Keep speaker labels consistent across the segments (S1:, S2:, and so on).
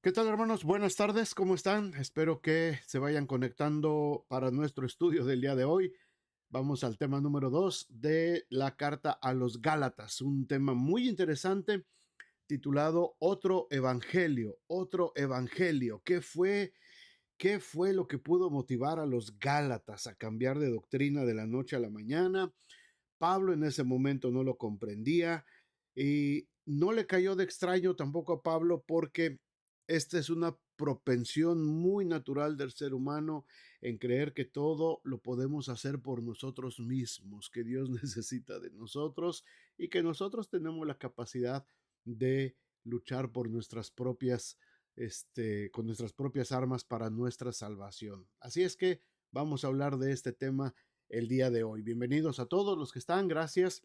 S1: ¿Qué tal, hermanos? Buenas tardes, ¿cómo están? Espero que se vayan conectando para nuestro estudio del día de hoy. Vamos al tema número 2 de la carta a los Gálatas, un tema muy interesante titulado Otro Evangelio, otro Evangelio. ¿Qué fue lo que pudo motivar a los Gálatas a cambiar de doctrina de la noche a la mañana? Pablo en ese momento no lo comprendía y no le cayó de extraño tampoco a Pablo porque esta es una propensión muy natural del ser humano en creer que todo lo podemos hacer por nosotros mismos, que Dios necesita de nosotros y que nosotros tenemos la capacidad de luchar por nuestras propias, con nuestras propias armas para nuestra salvación. Así es que vamos a hablar de este tema el día de hoy. Bienvenidos a todos los que están. Gracias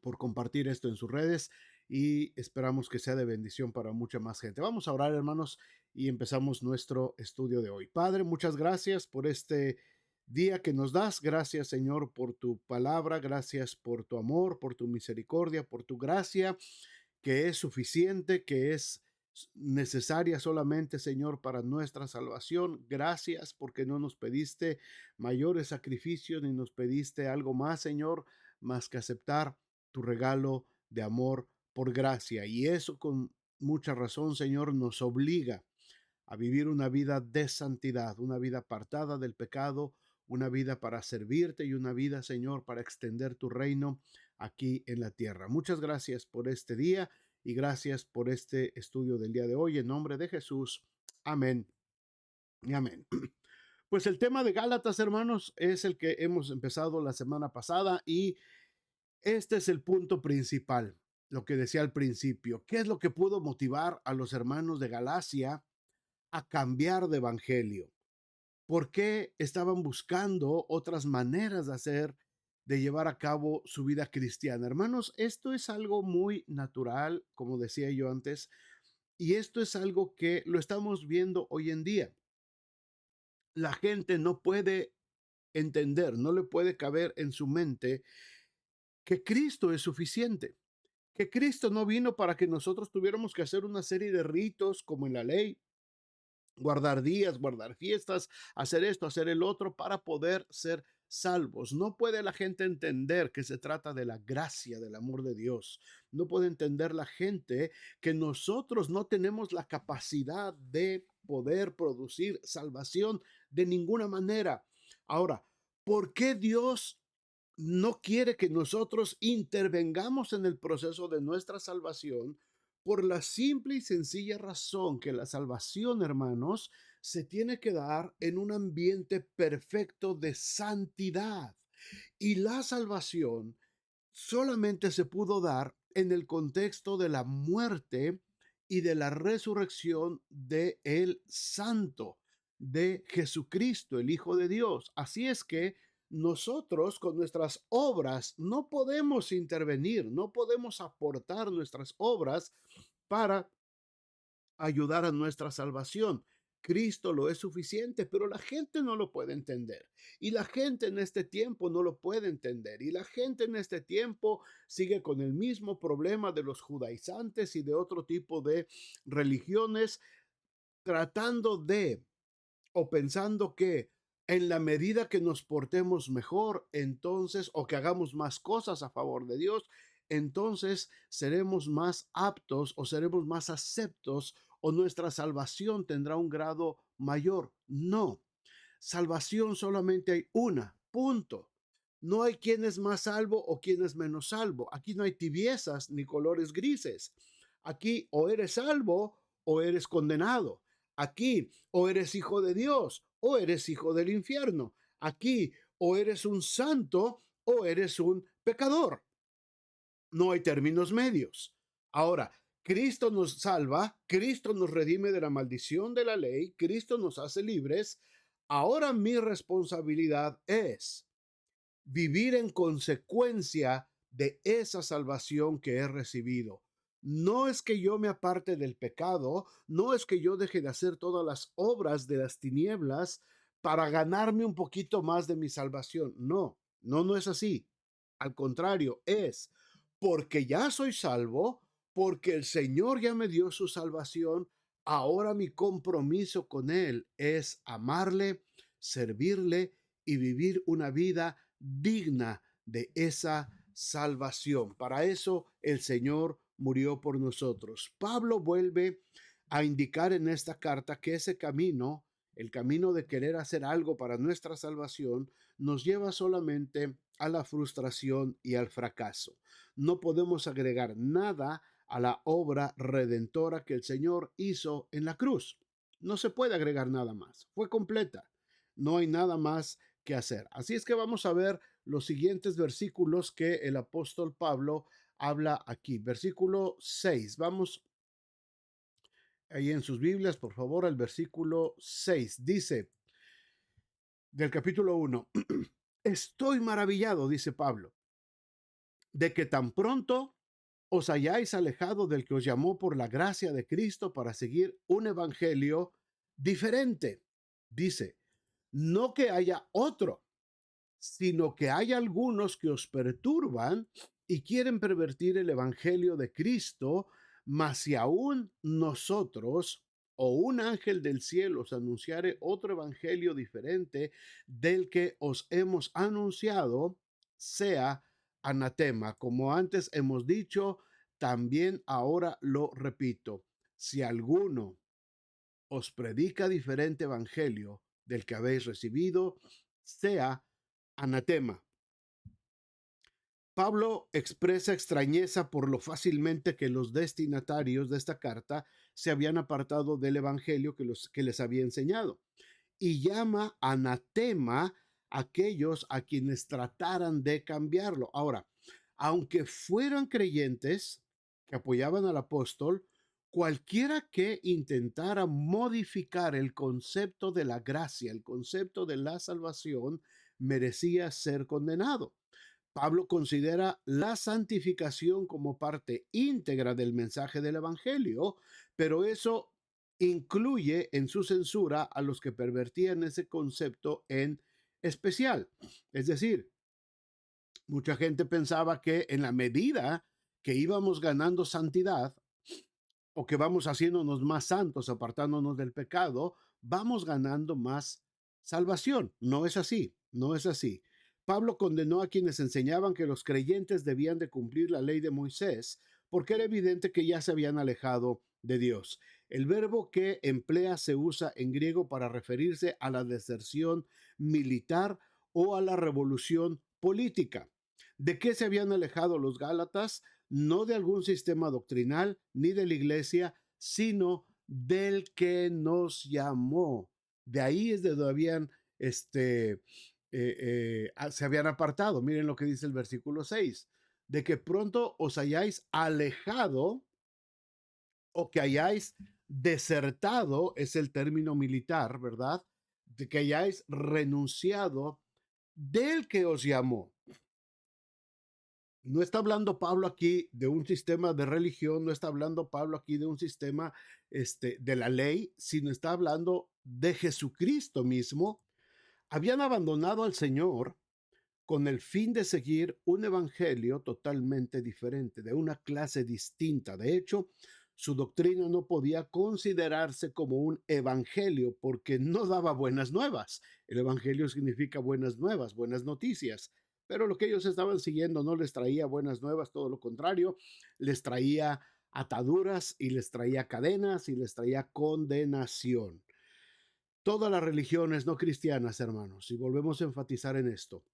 S1: por compartir esto en sus redes y esperamos que sea de bendición para mucha más gente. Vamos a orar, hermanos, y empezamos nuestro estudio de hoy. Padre, muchas gracias por este día que nos das. Gracias, Señor, por tu palabra. Gracias por tu amor, por tu misericordia, por tu gracia que es suficiente, que es necesaria solamente, Señor, para nuestra salvación. Gracias porque no nos pediste mayores sacrificios ni nos pediste algo más, Señor, más que aceptar tu regalo de amor por gracia. Y eso con mucha razón, Señor, nos obliga a vivir una vida de santidad, una vida apartada del pecado, una vida para servirte y una vida, Señor, para extender tu reino aquí en la tierra. Muchas gracias por este día y gracias por este estudio del día de hoy. En nombre de Jesús. Amén y amén. Pues el tema de Gálatas, hermanos, es el que hemos empezado la semana pasada y este es el punto principal, lo que decía al principio. ¿Qué es lo que pudo motivar a los hermanos de Galacia a cambiar de evangelio? ¿Por qué estaban buscando otras maneras de hacer, de llevar a cabo su vida cristiana? Hermanos, esto es algo muy natural, como decía yo antes, y esto es algo que lo estamos viendo hoy en día. La gente no puede entender, no le puede caber en su mente que Cristo es suficiente, que Cristo no vino para que nosotros tuviéramos que hacer una serie de ritos como en la ley, guardar días, guardar fiestas, hacer esto, hacer el otro para poder ser salvos. No puede la gente entender que se trata de la gracia, del amor de Dios. No puede entender la gente que nosotros no tenemos la capacidad de poder producir salvación de ninguna manera. Ahora, ¿por qué Dios no quiere que nosotros intervengamos en el proceso de nuestra salvación? Por la simple y sencilla razón que la salvación, hermanos, se tiene que dar en un ambiente perfecto de santidad. Y la salvación solamente se pudo dar en el contexto de la muerte y de la resurrección de el Santo, de Jesucristo, el Hijo de Dios. Así es que nosotros con nuestras obras no podemos intervenir, no podemos aportar nuestras obras para ayudar a nuestra salvación. Cristo lo es suficiente, pero la gente no lo puede entender. Y la gente en este tiempo no lo puede entender. Y la gente en este tiempo sigue con el mismo problema de los judaizantes y de otro tipo de religiones, tratando de o pensando que en la medida que nos portemos mejor, entonces, o que hagamos más cosas a favor de Dios, entonces seremos más aptos o seremos más aceptos o nuestra salvación tendrá un grado mayor. No, salvación solamente hay una, punto. No hay quien es más salvo o quien es menos salvo. Aquí no hay tibiezas ni colores grises. Aquí o eres salvo o eres condenado. Aquí o eres hijo de Dios o eres hijo del infierno. Aquí o eres un santo o eres un pecador. No hay términos medios. Ahora, Cristo nos salva, Cristo nos redime de la maldición de la ley, Cristo nos hace libres. Ahora mi responsabilidad es vivir en consecuencia de esa salvación que he recibido. No es que yo me aparte del pecado, no es que yo deje de hacer todas las obras de las tinieblas para ganarme un poquito más de mi salvación. No, no, no es así. Al contrario, es porque ya soy salvo, porque el Señor ya me dio su salvación. Ahora mi compromiso con Él es amarle, servirle y vivir una vida digna de esa salvación. Para eso el Señor murió por nosotros. Pablo vuelve a indicar en esta carta que ese camino, el camino de querer hacer algo para nuestra salvación, nos lleva solamente a la frustración y al fracaso. No podemos agregar nada a la obra redentora que el Señor hizo en la cruz. No se puede agregar nada más. Fue completa. No hay nada más que hacer. Así es que vamos a ver los siguientes versículos que el apóstol Pablo habla aquí. Versículo 6. Vamos ahí en sus Biblias, por favor, al versículo 6. Dice del capítulo 1. Estoy maravillado, dice Pablo, de que tan pronto os hayáis alejado del que os llamó por la gracia de Cristo para seguir un evangelio diferente. Dice, no que haya otro, sino que hay algunos que os perturban y quieren pervertir el evangelio de Cristo, mas si aún nosotros o un ángel del cielo os anunciare otro evangelio diferente del que os hemos anunciado, sea anatema. Como antes hemos dicho, también ahora lo repito. Si alguno os predica diferente evangelio del que habéis recibido, sea anatema. Pablo expresa extrañeza por lo fácilmente que los destinatarios de esta carta se habían apartado del evangelio que les había enseñado y llama anatema a aquellos a quienes trataran de cambiarlo. Ahora, aunque fueran creyentes que apoyaban al apóstol, cualquiera que intentara modificar el concepto de la gracia, el concepto de la salvación, merecía ser condenado. Pablo considera la santificación como parte íntegra del mensaje del Evangelio, pero eso incluye en su censura a los que pervertían ese concepto en especial. Es decir, mucha gente pensaba que en la medida que íbamos ganando santidad o que vamos haciéndonos más santos, apartándonos del pecado, vamos ganando más salvación. No es así, no es así. Pablo condenó a quienes enseñaban que los creyentes debían de cumplir la ley de Moisés porque era evidente que ya se habían alejado de Dios. El verbo que emplea se usa en griego para referirse a la deserción militar o a la revolución política. ¿De qué se habían alejado los Gálatas? No de algún sistema doctrinal ni de la iglesia, sino del que nos llamó. De ahí es de donde habían, se habían apartado. Miren lo que dice el versículo 6, de que pronto os hayáis alejado o que hayáis desertado, es el término militar, ¿verdad? De que hayáis renunciado del que os llamó. No está hablando Pablo aquí de un sistema de religión, no está hablando Pablo aquí de un sistema de la ley, sino está hablando de Jesucristo mismo. Habían abandonado al Señor con el fin de seguir un evangelio totalmente diferente, de una clase distinta. De hecho, su doctrina no podía considerarse como un evangelio porque no daba buenas nuevas. El evangelio significa buenas nuevas, buenas noticias. Pero lo que ellos estaban siguiendo no les traía buenas nuevas, todo lo contrario, les traía ataduras y les traía cadenas y les traía condenación. Todas las religiones no cristianas, hermanos, y volvemos a enfatizar en esto,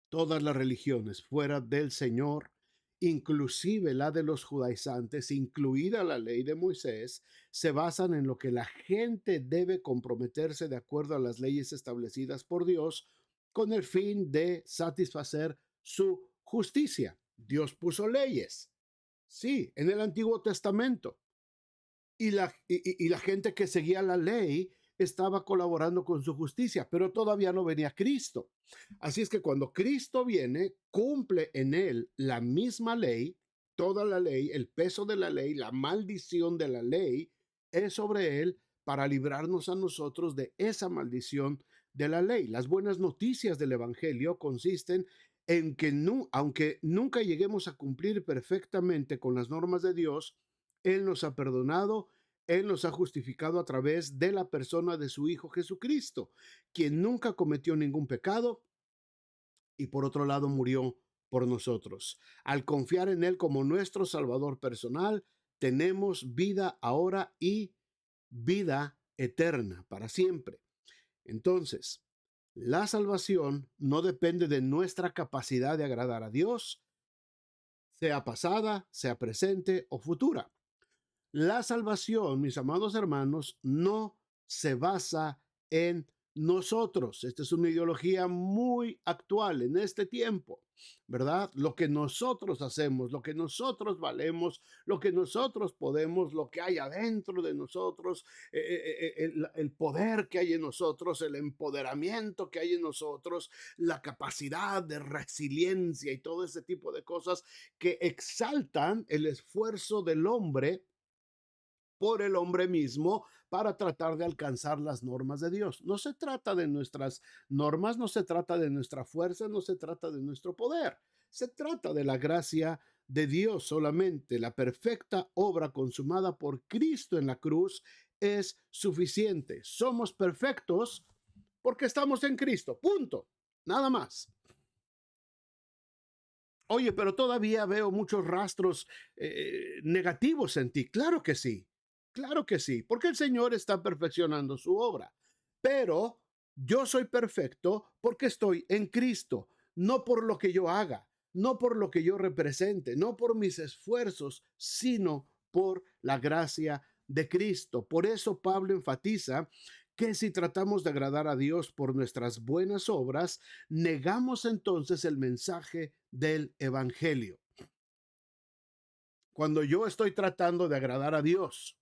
S1: todas las religiones fuera del Señor, inclusive la de los judaizantes, incluida la ley de Moisés, se basan en lo que la gente debe comprometerse de acuerdo a las leyes establecidas por Dios con el fin de satisfacer su justicia. Dios puso leyes, sí, en el Antiguo Testamento. Y la gente que seguía la ley estaba colaborando con su justicia, pero todavía no venía Cristo. Así es que cuando Cristo viene, cumple en él la misma ley, toda la ley, el peso de la ley, la maldición de la ley es sobre él para librarnos a nosotros de esa maldición de la ley. Las buenas noticias del Evangelio consisten en que aunque nunca lleguemos a cumplir perfectamente con las normas de Dios, Él nos ha perdonado Él nos ha justificado a través de la persona de su Hijo Jesucristo, quien nunca cometió ningún pecado y por otro lado murió por nosotros. Al confiar en Él como nuestro Salvador personal, tenemos vida ahora y vida eterna para siempre. Entonces, la salvación no depende de nuestra capacidad de agradar a Dios, sea pasada, sea presente o futura. La salvación, mis amados hermanos, no se basa en nosotros. Esta es una ideología muy actual en este tiempo, ¿verdad? Lo que nosotros hacemos, lo que nosotros valemos, lo que nosotros podemos, lo que hay adentro de nosotros, el poder que hay en nosotros, el empoderamiento que hay en nosotros, la capacidad de resiliencia y todo ese tipo de cosas que exaltan el esfuerzo del hombre por el hombre mismo para tratar de alcanzar las normas de Dios. No se trata de nuestras normas, no se trata de nuestra fuerza, no se trata de nuestro poder. Se trata de la gracia de Dios solamente. La perfecta obra consumada por Cristo en la cruz es suficiente. Somos perfectos porque estamos en Cristo. Punto. Nada más. Oye, pero todavía veo muchos rastros negativos en ti. Claro que sí, porque el Señor está perfeccionando su obra. Pero yo soy perfecto porque estoy en Cristo, no por lo que yo haga, no por lo que yo represente, no por mis esfuerzos, sino por la gracia de Cristo. Por eso Pablo enfatiza que si tratamos de agradar a Dios por nuestras buenas obras, negamos entonces el mensaje del Evangelio. Cuando yo estoy tratando de agradar a Dios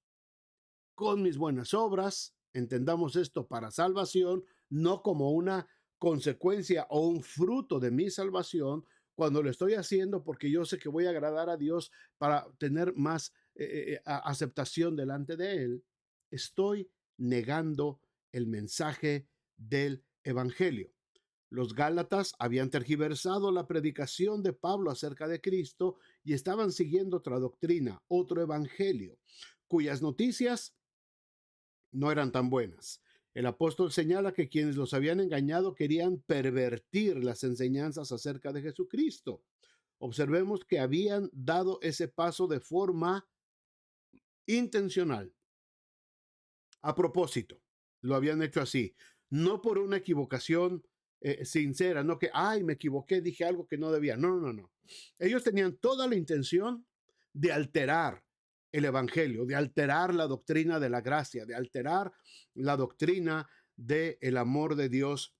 S1: con mis buenas obras, entendamos esto para salvación, no como una consecuencia o un fruto de mi salvación, cuando lo estoy haciendo porque yo sé que voy a agradar a Dios para tener más aceptación delante de Él, estoy negando el mensaje del Evangelio. Los Gálatas habían tergiversado la predicación de Pablo acerca de Cristo y estaban siguiendo otra doctrina, otro evangelio, cuyas noticias no eran tan buenas. El apóstol señala que quienes los habían engañado querían pervertir las enseñanzas acerca de Jesucristo. Observemos que habían dado ese paso de forma intencional, a propósito. Lo habían hecho así, no por una equivocación sincera, no que, ay, me equivoqué, dije algo que no debía. No, no, no. Ellos tenían toda la intención de alterar el evangelio, de alterar la doctrina de la gracia, de alterar la doctrina del amor de Dios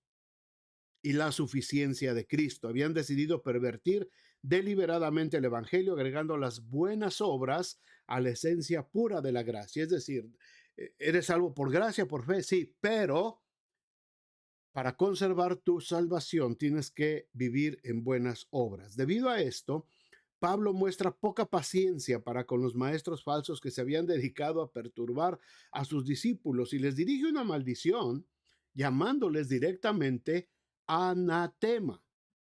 S1: y la suficiencia de Cristo. Habían decidido pervertir deliberadamente el evangelio, agregando las buenas obras a la esencia pura de la gracia. Es decir, eres salvo por gracia, por fe, sí, pero para conservar tu salvación tienes que vivir en buenas obras. Debido a esto, Pablo muestra poca paciencia para con los maestros falsos que se habían dedicado a perturbar a sus discípulos y les dirige una maldición llamándoles directamente anatema.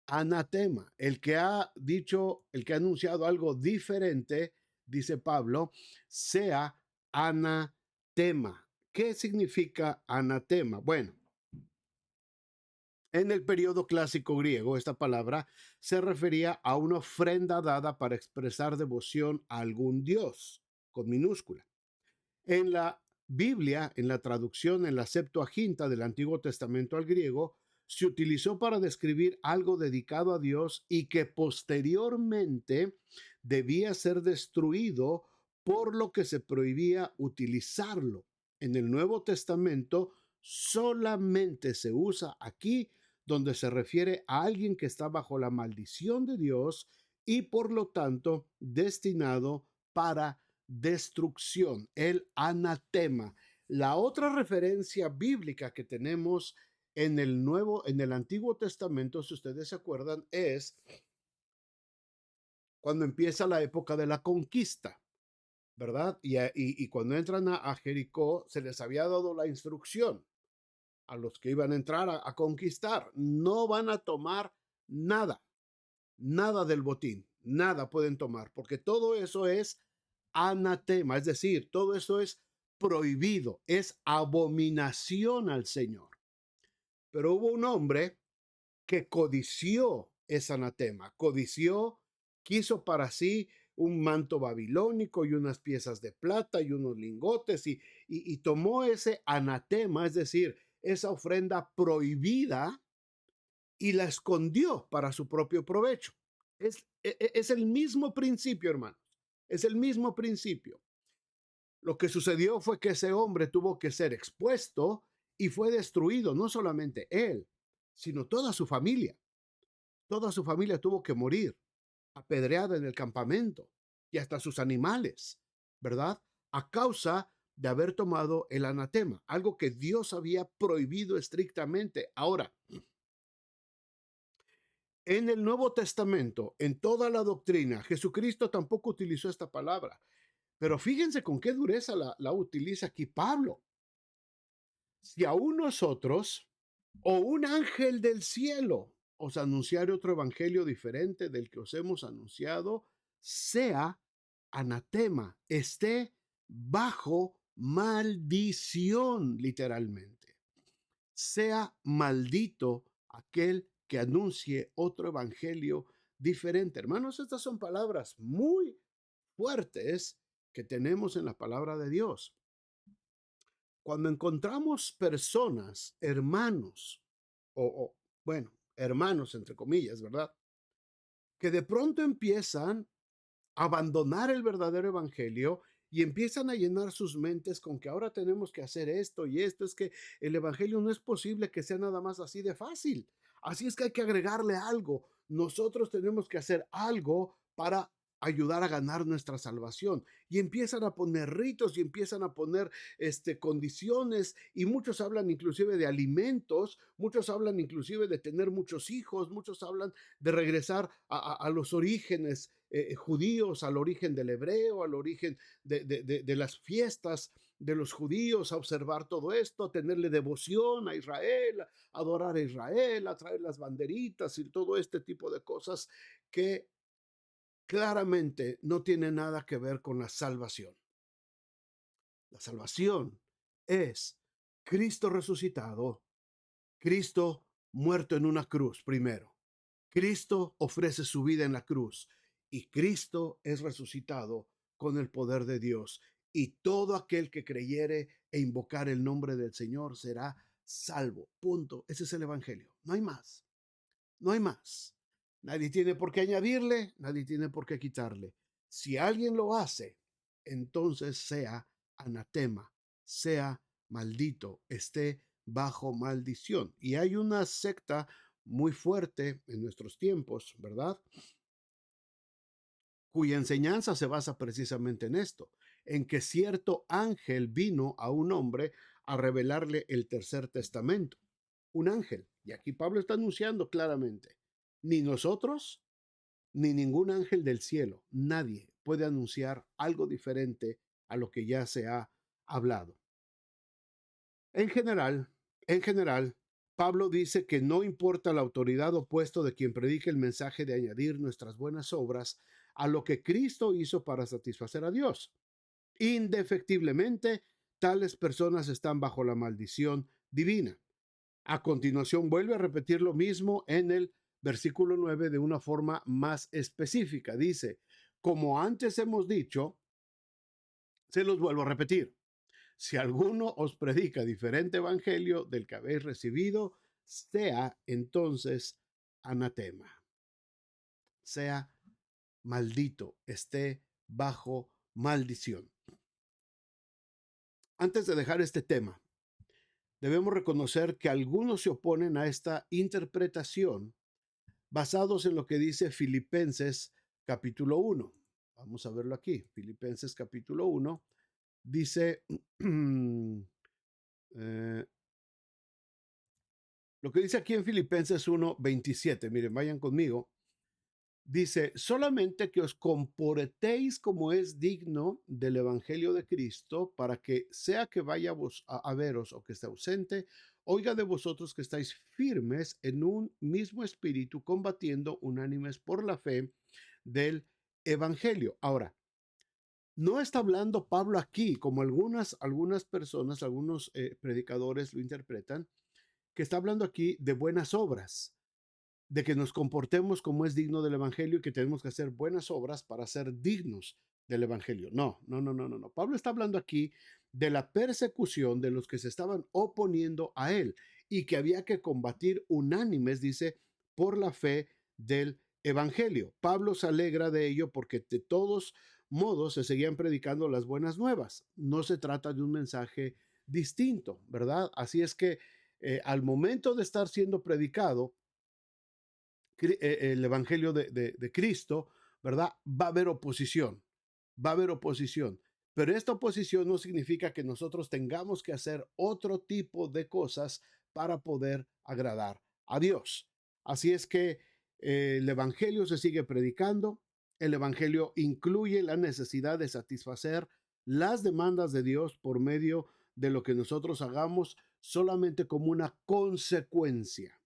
S1: Anatema, el que ha dicho, el que ha anunciado algo diferente, dice Pablo, sea anatema. ¿Qué significa anatema? Bueno, en el periodo clásico griego, esta palabra se refería a una ofrenda dada para expresar devoción a algún dios, con minúscula. En la Biblia, en la traducción en la Septuaginta del Antiguo Testamento al griego, se utilizó para describir algo dedicado a Dios y que posteriormente debía ser destruido, por lo que se prohibía utilizarlo. En el Nuevo Testamento solamente se usa aquí donde se refiere a alguien que está bajo la maldición de Dios y por lo tanto destinado para destrucción, el anatema. La otra referencia bíblica que tenemos en el Antiguo Testamento, si ustedes se acuerdan, es cuando empieza la época de la conquista, ¿verdad? Y cuando entran a Jericó, se les había dado la instrucción a los que iban a entrar a conquistar, no van a tomar nada, nada del botín, nada pueden tomar, porque todo eso es anatema, es decir, todo eso es prohibido, es abominación al Señor. Pero hubo un hombre que codició ese anatema, quiso para sí un manto babilónico y unas piezas de plata y unos lingotes y tomó ese anatema, es decir, esa ofrenda prohibida y la escondió para su propio provecho. Es el mismo principio, hermanos, es el mismo principio. Lo que sucedió fue que ese hombre tuvo que ser expuesto y fue destruido, no solamente él, sino toda su familia. Toda su familia tuvo que morir, apedreada en el campamento, y hasta sus animales, ¿verdad? A causa de haber tomado el anatema, algo que Dios había prohibido estrictamente. Ahora, en el Nuevo Testamento, en toda la doctrina, Jesucristo tampoco utilizó esta palabra, pero fíjense con qué dureza la utiliza aquí Pablo. Si aún nosotros o un ángel del cielo os anunciare otro evangelio diferente del que os hemos anunciado, sea anatema, esté bajo maldición, literalmente. Sea maldito aquel que anuncie otro evangelio diferente. Hermanos, estas son palabras muy fuertes que tenemos en la palabra de Dios. Cuando encontramos personas, hermanos, bueno, hermanos entre comillas, ¿verdad? Que de pronto empiezan a abandonar el verdadero evangelio y empiezan a llenar sus mentes con que ahora tenemos que hacer esto y esto. Es que el evangelio no es posible que sea nada más así de fácil. Así es que hay que agregarle algo. Nosotros tenemos que hacer algo para ayudar a ganar nuestra salvación. Y empiezan a poner ritos y empiezan a poner condiciones, y muchos hablan inclusive de alimentos, muchos hablan inclusive de tener muchos hijos, muchos hablan de regresar a los orígenes judíos, al origen del hebreo, al origen de las fiestas de los judíos, a observar todo esto, a tenerle devoción a Israel, a adorar a Israel, a traer las banderitas y todo este tipo de cosas que claramente no tiene nada que ver con la salvación. La salvación es Cristo resucitado, Cristo muerto en una cruz primero. Cristo ofrece su vida en la cruz y Cristo es resucitado con el poder de Dios. Y todo aquel que creyere e invocar el nombre del Señor será salvo. Punto. Ese es el Evangelio. No hay más. No hay más. Nadie tiene por qué añadirle, nadie tiene por qué quitarle. Si alguien lo hace, entonces sea anatema, sea maldito, esté bajo maldición. Y hay una secta muy fuerte en nuestros tiempos, ¿verdad? Cuya enseñanza se basa precisamente en esto, en que cierto ángel vino a un hombre a revelarle el tercer testamento. Un ángel. Y aquí Pablo está anunciando claramente, ni nosotros, ni ningún ángel del cielo, nadie puede anunciar algo diferente a lo que ya se ha hablado. En general, en general, Pablo dice que no importa la autoridad o puesto de quien predique el mensaje de añadir nuestras buenas obras a lo que Cristo hizo para satisfacer a Dios. Indefectiblemente, tales personas están bajo la maldición divina. A continuación, vuelve a repetir lo mismo en el versículo 9 de una forma más específica. Dice, como antes hemos dicho, se los vuelvo a repetir. Si alguno os predica diferente evangelio del que habéis recibido, sea entonces anatema, sea maldito, esté bajo maldición. Antes de dejar este tema, debemos reconocer que algunos se oponen a esta interpretación basados en lo que dice Filipenses capítulo 1. Vamos a verlo aquí. Filipenses capítulo 1 dice lo que dice aquí en Filipenses 1:27. Miren, vayan conmigo. Dice, solamente que os comportéis como es digno del Evangelio de Cristo, para que sea que vaya a veros o que esté ausente, oiga de vosotros que estáis firmes en un mismo espíritu, combatiendo unánimes por la fe del Evangelio. Ahora, No está hablando Pablo aquí, como algunas personas, algunos predicadores lo interpretan, que está hablando aquí de buenas obras, de que nos comportemos como es digno del Evangelio y que tenemos que hacer buenas obras para ser dignos del Evangelio. No, no, no, no, no, no. Pablo está hablando aquí de la persecución de los que se estaban oponiendo a él y que había que combatir unánimes, dice, por la fe del Evangelio. Pablo se alegra de ello porque de todos modos se seguían predicando las buenas nuevas. No se trata de un mensaje distinto, ¿verdad? Así es que al momento de estar siendo predicado, el Evangelio de Cristo, ¿verdad? Va a haber oposición, va a haber oposición. Pero esta oposición no significa que nosotros tengamos que hacer otro tipo de cosas para poder agradar a Dios. Así es que el Evangelio se sigue predicando. El Evangelio incluye la necesidad de satisfacer las demandas de Dios por medio de lo que nosotros hagamos solamente como una consecuencia,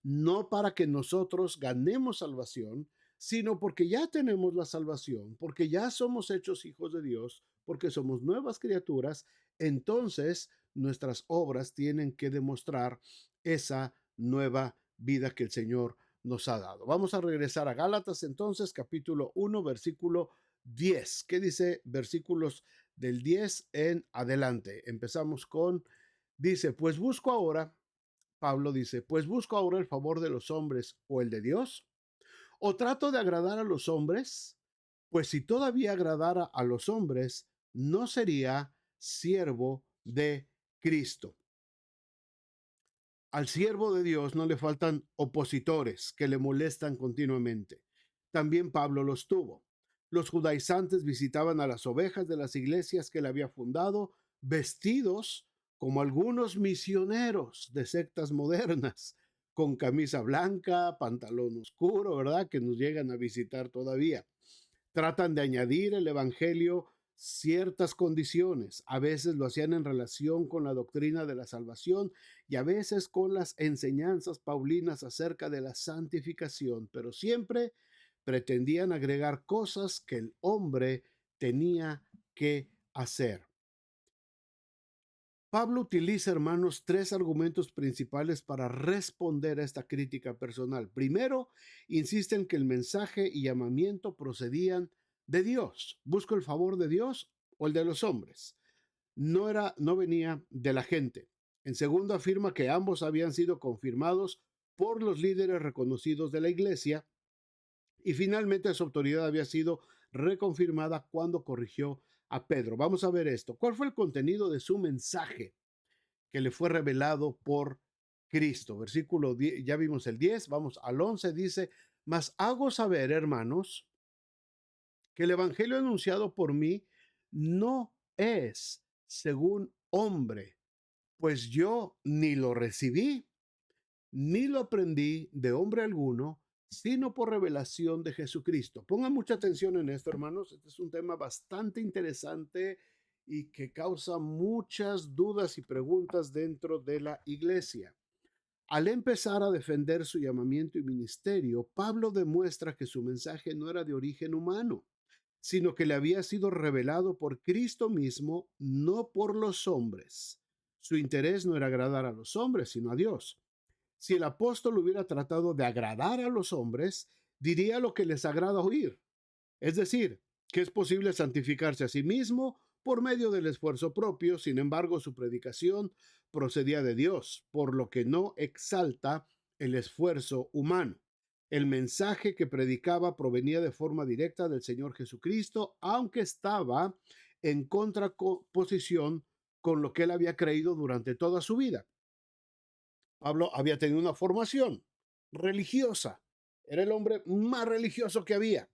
S1: no para que nosotros ganemos salvación, sino porque ya tenemos la salvación, porque ya somos hechos hijos de Dios, porque somos nuevas criaturas. Entonces nuestras obras tienen que demostrar esa nueva vida que el Señor nos ha dado. Vamos a regresar a Gálatas entonces, capítulo 1, versículo 10. ¿Qué dice versículos del 10 en adelante? Empezamos con, dice, pues busco ahora, Pablo dice, pues busco ahora el favor de los hombres o el de Dios, o trato de agradar a los hombres, pues si todavía agradara a los hombres, no sería siervo de Cristo. Al siervo de Dios no le faltan opositores que le molestan continuamente. También Pablo los tuvo. Los judaizantes visitaban a las ovejas de las iglesias que él había fundado, vestidos como algunos misioneros de sectas modernas, con camisa blanca, pantalón oscuro, ¿verdad? Que nos llegan a visitar todavía. Tratan de añadir el Evangelio ciertas condiciones. A veces lo hacían en relación con la doctrina de la salvación y a veces con las enseñanzas paulinas acerca de la santificación, pero siempre pretendían agregar cosas que el hombre tenía que hacer. Pablo utiliza, hermanos, tres argumentos principales para responder a esta crítica personal. Primero, insiste en que el mensaje y llamamiento procedían de Dios. Busco el favor de Dios o el de los hombres. No venía de la gente. En segundo, afirma que ambos habían sido confirmados por los líderes reconocidos de la iglesia y finalmente su autoridad había sido reconfirmada cuando corrigió a Pedro. Vamos a ver esto. ¿Cuál fue el contenido de su mensaje que le fue revelado por Cristo? Versículo 10, ya vimos el 10, vamos al 11, dice, mas hago saber, hermanos, que el evangelio anunciado por mí no es según hombre, pues yo ni lo recibí, ni lo aprendí de hombre alguno, sino por revelación de Jesucristo. Pongan mucha atención en esto, hermanos. Este es un tema bastante interesante y que causa muchas dudas y preguntas dentro de la iglesia. Al empezar a defender su llamamiento y ministerio, Pablo demuestra que su mensaje no era de origen humano, sino que le había sido revelado por Cristo mismo, no por los hombres. Su interés no era agradar a los hombres, sino a Dios. Si el apóstol hubiera tratado de agradar a los hombres, diría lo que les agrada oír, es decir, que es posible santificarse a sí mismo por medio del esfuerzo propio. Sin embargo, su predicación procedía de Dios, por lo que no exalta el esfuerzo humano. El mensaje que predicaba provenía de forma directa del Señor Jesucristo, aunque estaba en contraposición con lo que él había creído durante toda su vida. Pablo había tenido una formación religiosa. Era el hombre más religioso que había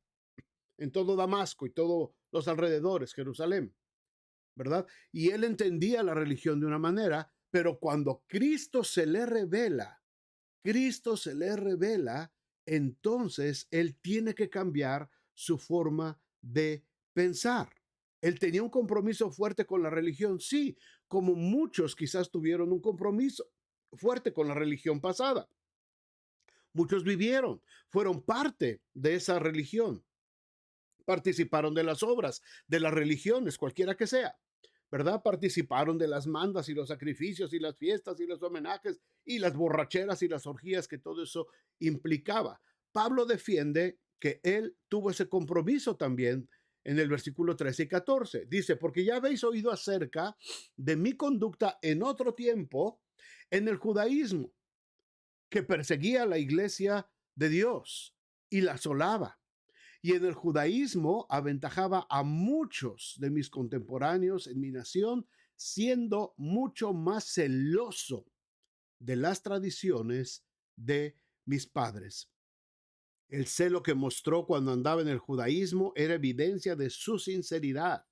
S1: en todo Damasco y todos los alrededores, Jerusalén, ¿verdad? Y él entendía la religión de una manera, pero cuando Cristo se le revela, entonces él tiene que cambiar su forma de pensar. Él tenía un compromiso fuerte con la religión, sí, como muchos quizás tuvieron un compromiso fuerte con la religión pasada. Muchos vivieron, fueron parte de esa religión, participaron de las obras, de las religiones, cualquiera que sea, ¿verdad? Participaron de las mandas y los sacrificios y las fiestas y los homenajes y las borracheras y las orgías que todo eso implicaba. Pablo defiende que él tuvo ese compromiso también en el versículo 13 y 14. Dice, porque ya habéis oído acerca de mi conducta en otro tiempo en el judaísmo, que perseguía a la iglesia de Dios y la asolaba. Y en el judaísmo aventajaba a muchos de mis contemporáneos en mi nación, siendo mucho más celoso de las tradiciones de mis padres. El celo que mostró cuando andaba en el judaísmo era evidencia de su sinceridad,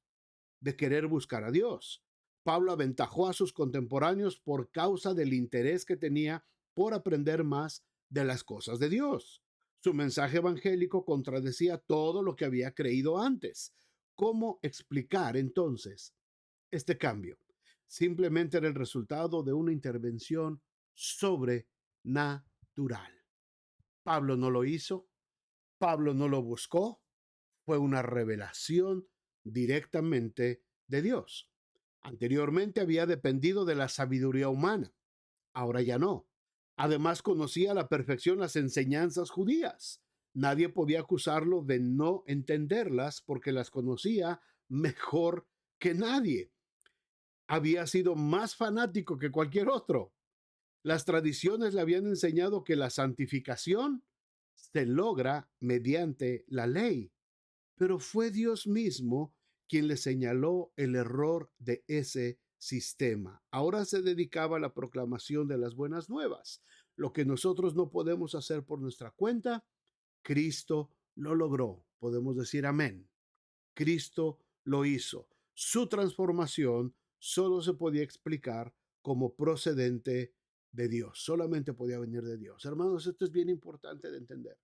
S1: de querer buscar a Dios. Pablo aventajó a sus contemporáneos por causa del interés que tenía por aprender más de las cosas de Dios. Su mensaje evangélico contradecía todo lo que había creído antes. ¿Cómo explicar entonces este cambio? Simplemente era el resultado de una intervención sobrenatural. Pablo no lo hizo, Pablo no lo buscó, fue una revelación directamente de Dios. Anteriormente había dependido de la sabiduría humana, ahora ya no. Además conocía a la perfección las enseñanzas judías. Nadie podía acusarlo de no entenderlas porque las conocía mejor que nadie. Había sido más fanático que cualquier otro. Las tradiciones le habían enseñado que la santificación se logra mediante la ley, pero fue Dios mismo quien le señaló el error de ese sistema. Ahora se dedicaba a la proclamación de las buenas nuevas. Lo que nosotros no podemos hacer por nuestra cuenta, Cristo lo logró. Podemos decir amén. Cristo lo hizo. Su transformación solo se podía explicar como procedente de Dios. Solamente podía venir de Dios. Hermanos, esto es bien importante de entender.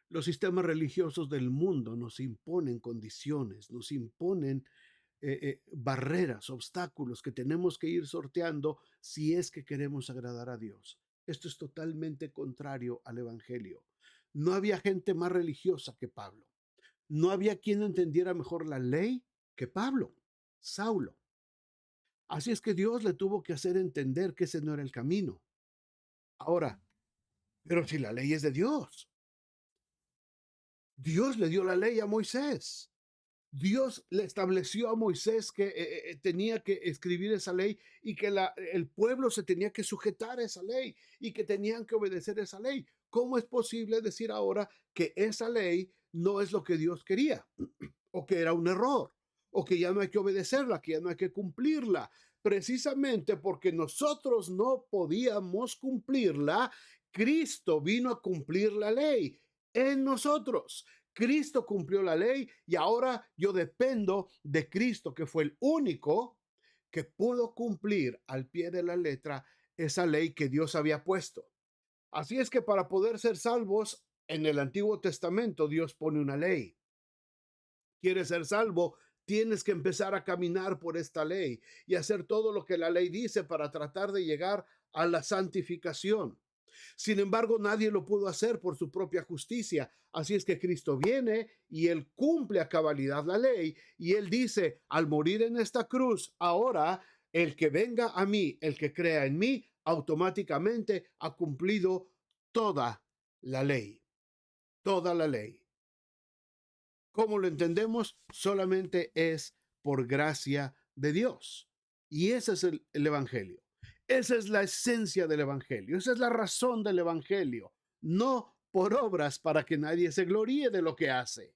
S1: Los sistemas religiosos del mundo nos imponen condiciones, nos imponen barreras, obstáculos que tenemos que ir sorteando si es que queremos agradar a Dios. Esto es totalmente contrario al Evangelio. No había gente más religiosa que Pablo. No había quien entendiera mejor la ley que Pablo, Saulo. Así es que Dios le tuvo que hacer entender que ese no era el camino. Ahora, pero si la ley es de Dios, Dios le dio la ley a Moisés. Dios le estableció a Moisés que tenía que escribir esa ley y que el pueblo se tenía que sujetar a esa ley y que tenían que obedecer esa ley. ¿Cómo es posible decir ahora que esa ley no es lo que Dios quería o que era un error o que ya no hay que obedecerla, que ya no hay que cumplirla? Precisamente porque nosotros no podíamos cumplirla, Cristo vino a cumplir la ley en nosotros. Cristo cumplió la ley y ahora yo dependo de Cristo, que fue el único que pudo cumplir al pie de la letra esa ley que Dios había puesto. Así es que para poder ser salvos en el Antiguo Testamento, Dios pone una ley. ¿Quieres ser salvo? Tienes que empezar a caminar por esta ley y hacer todo lo que la ley dice para tratar de llegar a la santificación. Sin embargo, nadie lo pudo hacer por su propia justicia. Así es que Cristo viene y él cumple a cabalidad la ley. Y él dice, al morir en esta cruz, ahora el que venga a mí, el que crea en mí, automáticamente ha cumplido toda la ley. Toda la ley. ¿Cómo lo entendemos? Solamente es por gracia de Dios. Y ese es el Evangelio. Esa es la esencia del Evangelio. Esa es la razón del Evangelio. No por obras para que nadie se gloríe de lo que hace,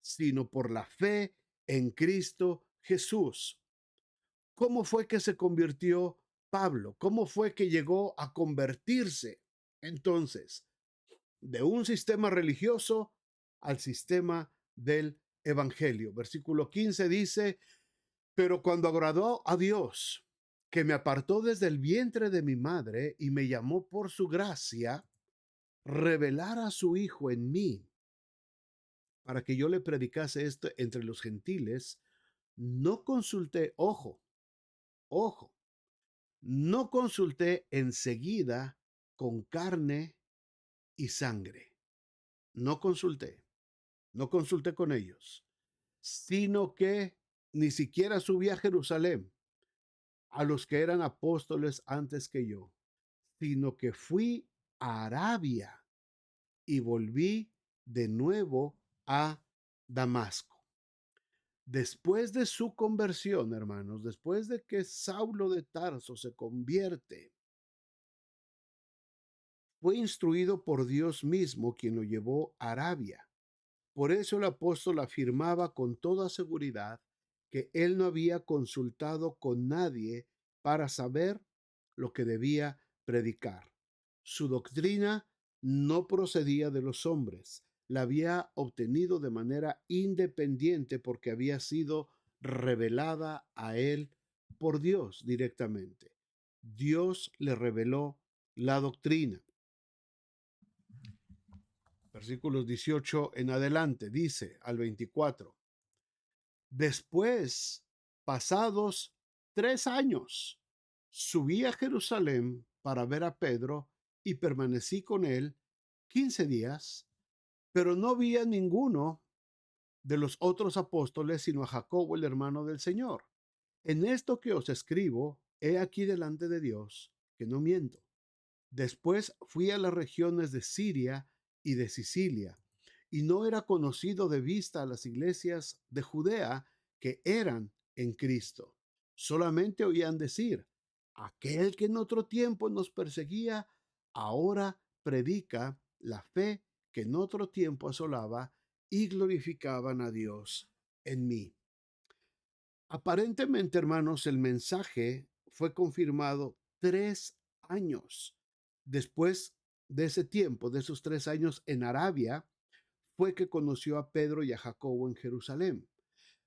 S1: sino por la fe en Cristo Jesús. ¿Cómo fue que se convirtió Pablo? ¿Cómo fue que llegó a convertirse entonces de un sistema religioso al sistema del Evangelio? Versículo 15 dice, pero cuando agradó a Dios, que me apartó desde el vientre de mi madre y me llamó por su gracia, revelar a su Hijo en mí, para que yo le predicase esto entre los gentiles, no consulté, ojo, no consulté enseguida con carne y sangre. No consulté. no consulté con ellos, sino que ni siquiera subí a Jerusalén a los que eran apóstoles antes que yo, sino que fui a Arabia y volví de nuevo a Damasco. Después de su conversión, hermanos, después de que Saulo de Tarso se convierte, fue instruido por Dios mismo, quien lo llevó a Arabia. Por eso el apóstol afirmaba con toda seguridad que él no había consultado con nadie para saber lo que debía predicar. Su doctrina no procedía de los hombres, la había obtenido de manera independiente porque había sido revelada a él por Dios directamente. Dios le reveló la doctrina. Versículos 18 en adelante, dice al 24. Después, pasados 3 años, subí a Jerusalén para ver a Pedro y permanecí con él 15 días, pero no vi a ninguno de los otros apóstoles, sino a Jacobo, el hermano del Señor. En esto que os escribo, he aquí delante de Dios, que no miento. Después fui a las regiones de Siria y de Sicilia, y no era conocido de vista a las iglesias de Judea que eran en Cristo. Solamente oían decir, aquel que en otro tiempo nos perseguía, ahora predica la fe que en otro tiempo asolaba, y glorificaban a Dios en mí. Aparentemente, hermanos, el mensaje fue confirmado 3 años después de ese tiempo, de esos 3 años en Arabia, fue que conoció a Pedro y a Jacobo en Jerusalén.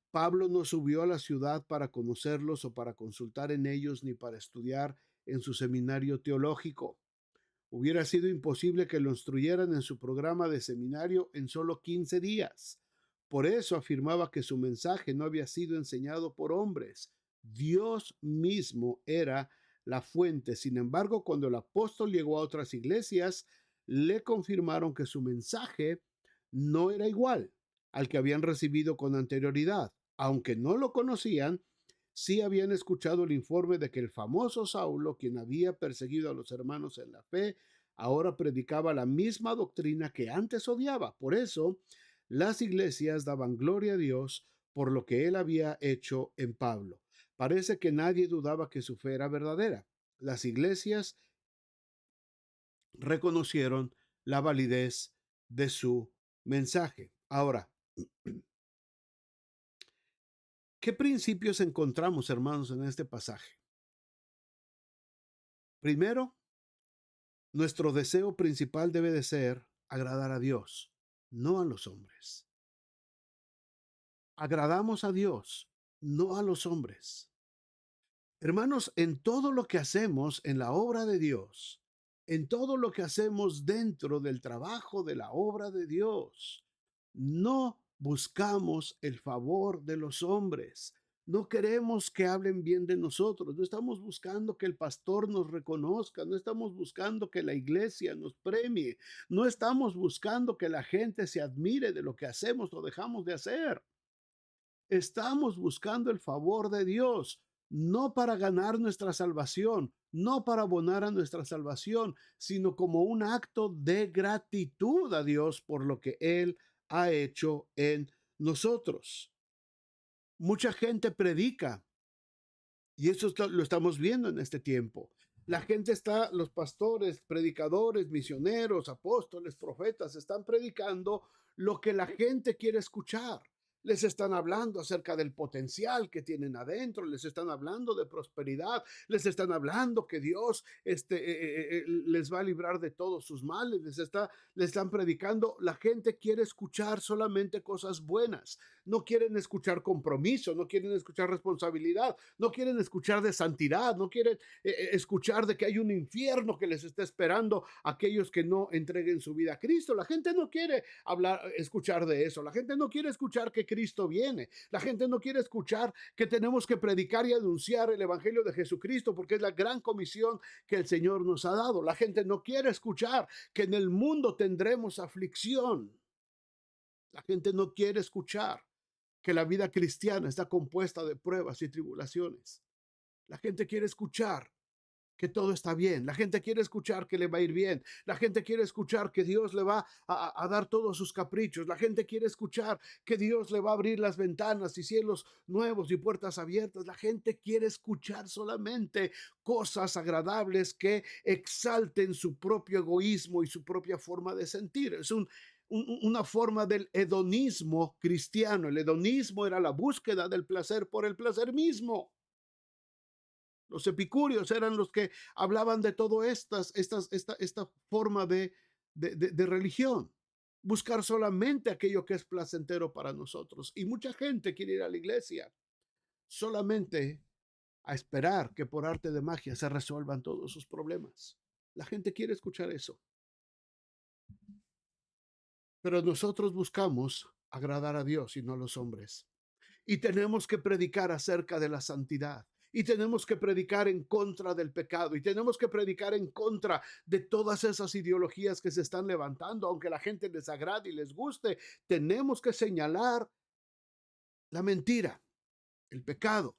S1: Pablo no subió a la ciudad para conocerlos o para consultar en ellos ni para estudiar en su seminario teológico. Hubiera sido imposible que lo instruyeran en su programa de seminario en solo 15 días. Por eso afirmaba que su mensaje no había sido enseñado por hombres. Dios mismo era la fuente. Sin embargo, cuando el apóstol llegó a otras iglesias, le confirmaron que su mensaje no era igual al que habían recibido con anterioridad. Aunque no lo conocían, sí habían escuchado el informe de que el famoso Saulo, quien había perseguido a los hermanos en la fe, ahora predicaba la misma doctrina que antes odiaba. Por eso, las iglesias daban gloria a Dios por lo que él había hecho en Pablo. Parece que nadie dudaba que su fe era verdadera. Las iglesias reconocieron la validez de su mensaje. Ahora, ¿qué principios encontramos, hermanos, en este pasaje? Primero, nuestro deseo principal debe de ser agradar a Dios, no a los hombres. Agradamos a Dios, no a los hombres. Hermanos, en todo lo que hacemos en la obra de Dios, en todo lo que hacemos dentro del trabajo de la obra de Dios, no buscamos el favor de los hombres. No queremos que hablen bien de nosotros. No estamos buscando que el pastor nos reconozca. No estamos buscando que la iglesia nos premie. No estamos buscando que la gente se admire de lo que hacemos o dejamos de hacer. Estamos buscando el favor de Dios, no para ganar nuestra salvación, no para abonar a nuestra salvación, sino como un acto de gratitud a Dios por lo que Él ha hecho en nosotros. Mucha gente predica y eso lo estamos viendo en este tiempo. La gente está, los pastores, predicadores, misioneros, apóstoles, profetas, están predicando lo que la gente quiere escuchar. Les están hablando acerca del potencial que tienen adentro, les están hablando de prosperidad, les están hablando que Dios les va a librar de todos sus males, les están predicando. La gente quiere escuchar solamente cosas buenas, no quieren escuchar compromiso, no quieren escuchar responsabilidad, no quieren escuchar de santidad, no quieren escuchar de que hay un infierno que les está esperando a aquellos que no entreguen su vida a Cristo. La gente no quiere escuchar de eso. La gente no quiere escuchar que Cristo viene. La gente no quiere escuchar que tenemos que predicar y anunciar el evangelio de Jesucristo porque es la gran comisión que el Señor nos ha dado. La gente no quiere escuchar que en el mundo tendremos aflicción. La gente no quiere escuchar que la vida cristiana está compuesta de pruebas y tribulaciones. La gente quiere escuchar que todo está bien. La gente quiere escuchar que le va a ir bien. La gente quiere escuchar que Dios le va a dar todos sus caprichos. La gente quiere escuchar que Dios le va a abrir las ventanas y cielos nuevos y puertas abiertas. La gente quiere escuchar solamente cosas agradables que exalten su propio egoísmo y su propia forma de sentir. Es una forma del hedonismo cristiano. El hedonismo era la búsqueda del placer por el placer mismo. Los epicúreos eran los que hablaban de todo esta forma de religión. Buscar solamente aquello que es placentero para nosotros. Y mucha gente quiere ir a la iglesia solamente a esperar que por arte de magia se resuelvan todos sus problemas. La gente quiere escuchar eso. Pero nosotros buscamos agradar a Dios y no a los hombres. Y tenemos que predicar acerca de la santidad. Y tenemos que predicar en contra del pecado. Y tenemos que predicar en contra de todas esas ideologías que se están levantando. Aunque la gente les agrade y les guste, tenemos que señalar la mentira, el pecado,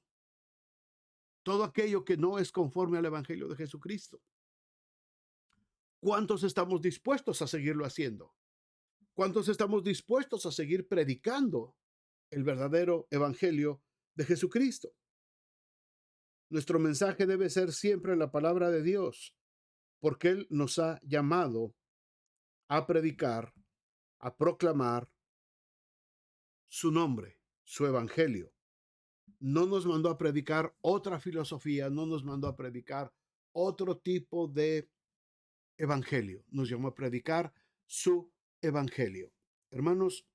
S1: todo aquello que no es conforme al Evangelio de Jesucristo. ¿Cuántos estamos dispuestos a seguirlo haciendo? ¿Cuántos estamos dispuestos a seguir predicando el verdadero Evangelio de Jesucristo? Nuestro mensaje debe ser siempre la palabra de Dios, porque Él nos ha llamado a predicar, a proclamar su nombre, su evangelio. No nos mandó a predicar otra filosofía, no nos mandó a predicar otro tipo de evangelio. Nos llamó a predicar su evangelio. Hermanos,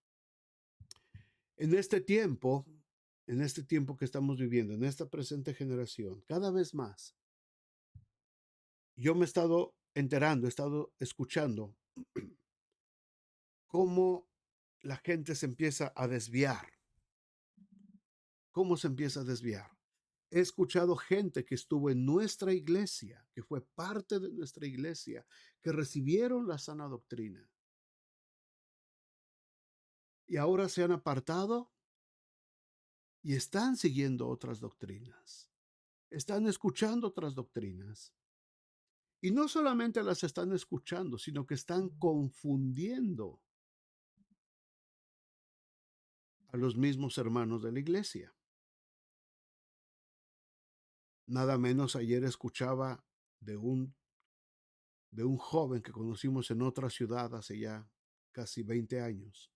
S1: en en este tiempo que estamos viviendo, en esta presente generación, cada vez más, yo me he estado enterando, he estado escuchando cómo la gente se empieza a desviar, cómo se empieza a desviar. He escuchado gente que estuvo en nuestra iglesia, que fue parte de nuestra iglesia, que recibieron la sana doctrina y ahora se han apartado y están siguiendo otras doctrinas, están escuchando otras doctrinas. Y no solamente las están escuchando, sino que están confundiendo a los mismos hermanos de la iglesia. Nada menos ayer escuchaba de de un joven que conocimos en otra ciudad hace ya casi 20 años,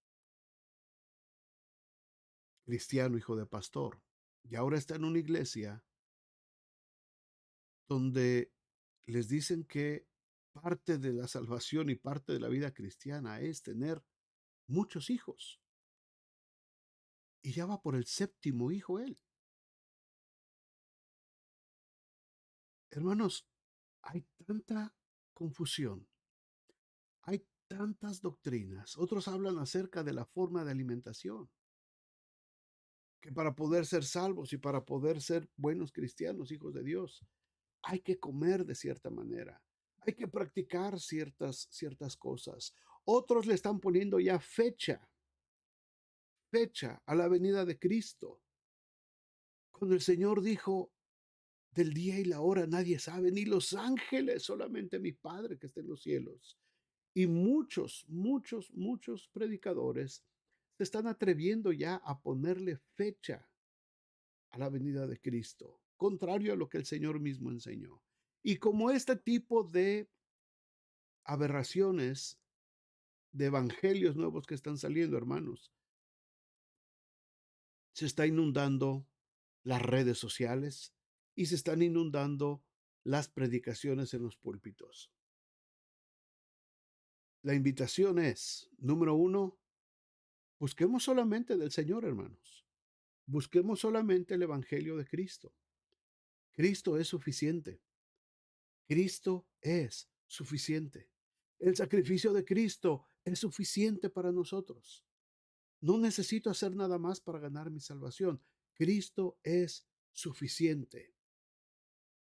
S1: cristiano, hijo de pastor, y ahora está en una iglesia donde les dicen que parte de la salvación y parte de la vida cristiana es tener muchos hijos. Y ya va por el séptimo hijo él. Hermanos, hay tanta confusión, hay tantas doctrinas. Otros hablan acerca de la forma de alimentación, que para poder ser salvos y para poder ser buenos cristianos, hijos de Dios, hay que comer de cierta manera, hay que practicar ciertas cosas. Otros le están poniendo ya fecha a la venida de Cristo. Cuando el Señor dijo, del día y la hora nadie sabe, ni los ángeles, solamente mi Padre que está en los cielos. Y muchos predicadores se están atreviendo ya a ponerle fecha a la venida de Cristo, contrario a lo que el Señor mismo enseñó. Y como este tipo de aberraciones, de evangelios nuevos que están saliendo, hermanos, se está inundando las redes sociales y se están inundando las predicaciones en los púlpitos. La invitación es, número uno, busquemos solamente del Señor, hermanos. Busquemos solamente el Evangelio de Cristo. Cristo es suficiente. Cristo es suficiente. El sacrificio de Cristo es suficiente para nosotros. No necesito hacer nada más para ganar mi salvación. Cristo es suficiente.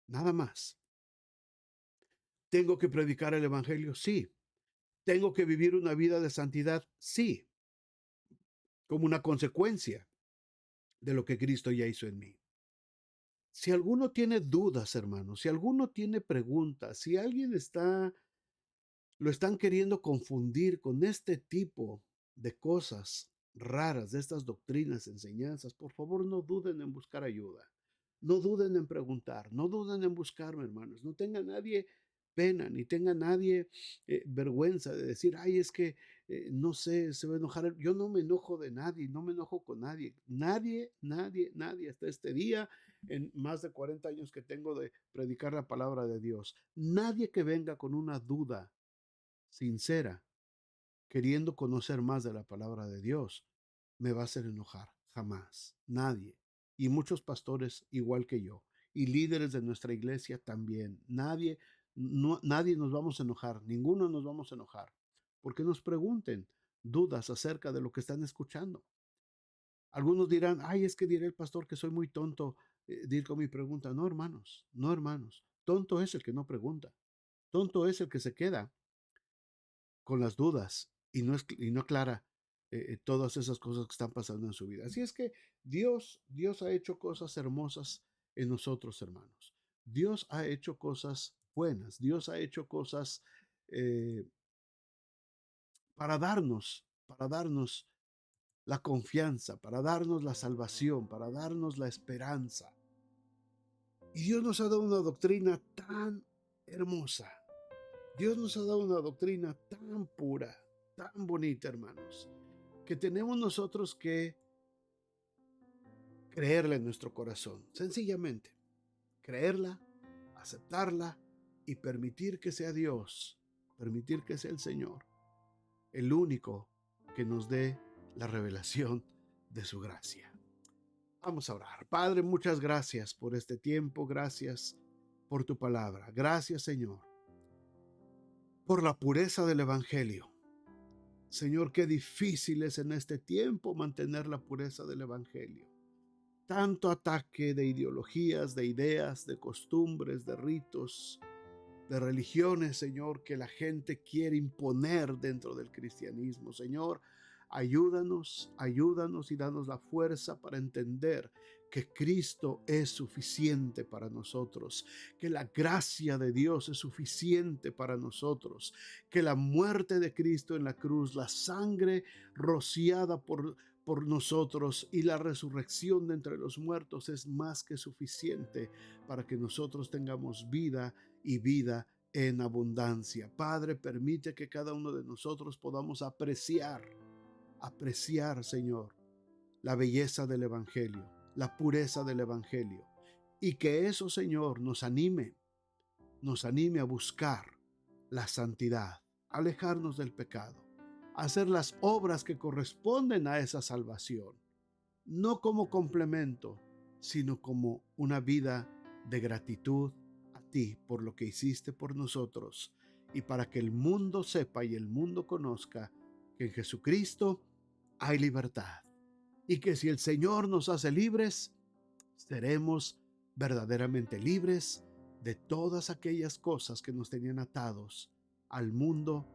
S1: Nada más. ¿Tengo que predicar el Evangelio? Sí. ¿Tengo que vivir una vida de santidad? Sí. como una consecuencia de lo que Cristo ya hizo en mí. Si alguno tiene dudas, hermanos, si alguno tiene preguntas, si alguien lo están queriendo confundir con este tipo de cosas raras, de estas doctrinas, enseñanzas, por favor no duden en buscar ayuda. No duden en preguntar, no duden en buscarme, hermanos. No tenga nadie pena, ni tenga nadie vergüenza de decir, ay, es que no sé, se va a enojar. Yo no me enojo de nadie, no me enojo con nadie. Nadie hasta este día, en más de 40 años que tengo de predicar la palabra de Dios. Nadie que venga con una duda sincera, queriendo conocer más de la palabra de Dios, me va a hacer enojar. Jamás. Nadie. Y muchos pastores igual que yo. Y líderes de nuestra iglesia también. Nadie nos vamos a enojar. Ninguno nos vamos a enojar. Porque nos pregunten dudas acerca de lo que están escuchando. Algunos dirán, ay, es que diré el pastor que soy muy tonto de ir con mi pregunta. No, hermanos, no, hermanos. Tonto es el que no pregunta. Tonto es el que se queda con las dudas y no aclara todas esas cosas que están pasando en su vida. Así es que Dios ha hecho cosas hermosas en nosotros, hermanos. Dios ha hecho cosas buenas. Dios ha hecho cosas eh, para darnos la confianza, para darnos la salvación, para darnos la esperanza. Y Dios nos ha dado una doctrina tan hermosa. Dios nos ha dado una doctrina tan pura, tan bonita, hermanos, que tenemos nosotros que creerla en nuestro corazón, sencillamente, creerla, aceptarla y permitir que sea Dios, permitir que sea el Señor, el único que nos dé la revelación de su gracia. Vamos a orar. Padre, muchas gracias por este tiempo, gracias por tu palabra, gracias Señor, por la pureza del Evangelio. Señor, qué difícil es en este tiempo mantener la pureza del Evangelio. Tanto ataque de ideologías, de ideas, de costumbres, de ritos, de religiones, Señor, que la gente quiere imponer dentro del cristianismo. Señor, ayúdanos y danos la fuerza para entender que Cristo es suficiente para nosotros, que la gracia de Dios es suficiente para nosotros, que la muerte de Cristo en la cruz, la sangre rociada por nosotros y la resurrección de entre los muertos es más que suficiente para que nosotros tengamos vida y vida en abundancia. Padre, permite que cada uno de nosotros podamos apreciar, Señor, la belleza del Evangelio, la pureza del Evangelio, y que eso, Señor, nos anime a buscar la santidad, alejarnos del pecado, hacer las obras que corresponden a esa salvación, no como complemento, sino como una vida de gratitud a ti por lo que hiciste por nosotros y para que el mundo sepa y el mundo conozca que en Jesucristo hay libertad y que si el Señor nos hace libres, seremos verdaderamente libres de todas aquellas cosas que nos tenían atados al mundo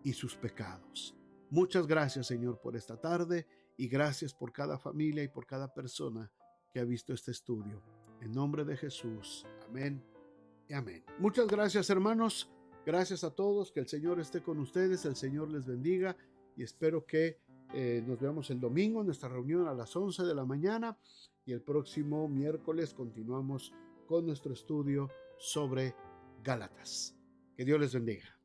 S1: y sus pecados. Muchas gracias, Señor, por esta tarde y gracias por cada familia y por cada persona que ha visto este estudio. En nombre de Jesús. Amén y amén. Muchas gracias, hermanos. Gracias a todos. Que el Señor esté con ustedes. El Señor les bendiga y espero que nos veamos el domingo en nuestra reunión a las 11 de la mañana y el próximo miércoles continuamos con nuestro estudio sobre Gálatas. Que Dios les bendiga.